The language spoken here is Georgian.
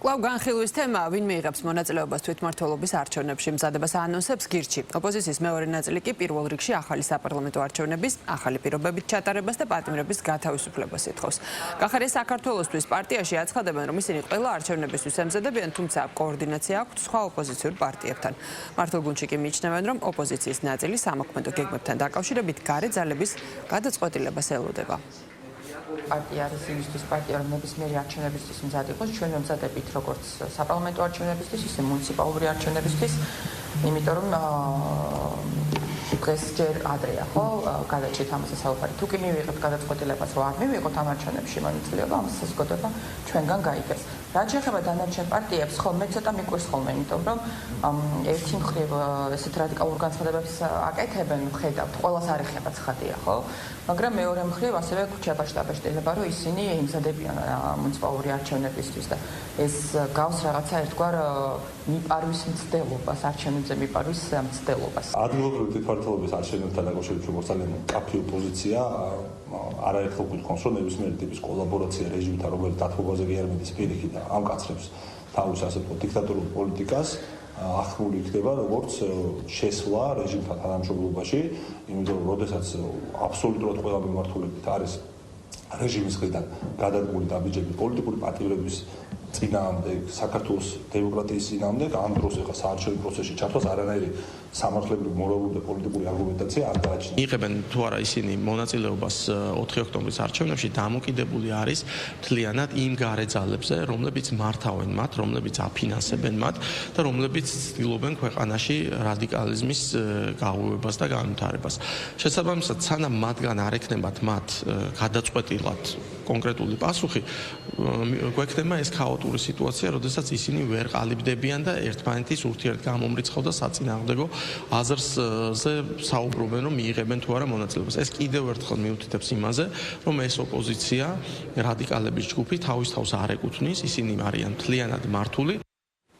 კვლავ განხილვის თემა, ვინ მიიღებს მონაწილეობას თვითმმართველობის არჩევნებში მზადებას აანონსებს გირჩი. ოპოზიციის მეორე ნაწილი კი პირველ რიგში ახალი საპარლამენტო არჩევნების ახალი პირობებით ჩატარებას და პარტნიორების გათავისუფლებას ითხოვს. გახარეს საქართველოსთვის პარტიაში აცხადებენ, რომ ისინი ყველა არჩევნებისთვის ემზადებიან, თუმცა კოორდინაცია აქვთ სხვა ოპოზიციურ პარტიებთან. მართლ გუნდში კი მიიჩნევენ, რომ ოპოზიციის ნაწილი სამოქმედო გეგმებთან დაკავშირებით გარე ძალების გადაწყვეტილებას ელოდება. პარტია არის იმისთვის პარტია, რომ ნებისმიერი არჩევნებისთვის მზად იყოს. ჩვენ ვემზადებით როგორც საპარლამენტო არჩევნებისთვის, ისე მუნიციპალური არჩევნებისთვის, იმიტომ რომ დღეს ჯერ ადრეა, ხო, გადაჭრით ამაზე საუბარი. თუ კი მივიღებთ გადაწყვეტილებას, რომ არ მივიღოთ ამ არჩევნებში მონაწილეობა, ამას საზოგადოება ჩვენგან გაიგებს. რაც შეეხება დანარჩენ პარტიებს, ხო, მე ცოტა მიყვარს ხოლმე, იმიტომ რომ ერთი მხრივ ესეთ რადიკალურ განცხადებებს აკეთებენ, ხედავთ, ყველას არ ეხება ცხადია, ხო? მაგრამ მეორე მხრივ ასევე ქუჩებაში დაბეჭდილება, რომ ისინი იმზადებიან მუნიციპალური არჩევნებისთვის და ეს გავს რაღაცა ერთგვარ მიპარვის მცდელობას, არჩევნებზე მიპარვის მცდელობას. ადგილობრივი თვითმმართველობის არჩევნებთან დაკავშირებით როგორც ძალიან მკაფიო პოზიცია, არაერთხელ გვითხოს, რომ ნებისმიერი ტიპის კოლაბორაცია რეჟიმთან, რომელიც დათმობაზე კი არ მიდის პირიქით და ამკაცრებს თავის ასე ვთქვათ დიქტატურულ პოლიტიკას, ახმული იქნება როგორც შესვლა რეჟიმთან თანამშრომლობაში, იმიტომ რომ როდესაც აბსოლუტურად ყველა მიმართულებით არის რეჟიმის მხრიდან გადადგმული დაბიჯები პოლიტიკური პარტიების წინააღმდეგ, საქართველოს დემოკრატიის წინააღმდეგ, ამ დროს ახლა საარჩევნო პროცესში ჩართვას არანაირი სამართლებრივი, მორალური და პოლიტიკური არგუმენტაცია არ გააჩნია. იღებენ თუ არა ისინი მონაწილეობას 4 ოქტომბრის არჩევნებში, დამოკიდებული არის მთლიანად იმ გარე ძალებზე, რომლებიც მართავენ მათ, რომლებიც აფინანსებენ მათ და რომლებიც ცდილობენ ქვეყანაში რადიკალიზმის გაუღვებას და განვითარებას. შესაბამისად, სანამ მათგან არ ექნებათ მათ გადაწყვეტილად კონკრეტული პასუხი, გვექნება ეს ქაოტური სიტუაცია, როდესაც ისინი ვერ ყალიბდებიან და ერთმანეთის ურთიერთგამომრიცხავ და საწინააღმდეგო აზრზე საუბრობენ, რომ მიიღებენ თუ არა მონაწილეობას. ეს კიდევ ერთხელ მიუთითებს იმაზე, რომ ეს ოპოზიცია, რადიკალების ჯგუფი თავის თავს არ ეკუთვნის, ისინი არიან მთლიანად მართული.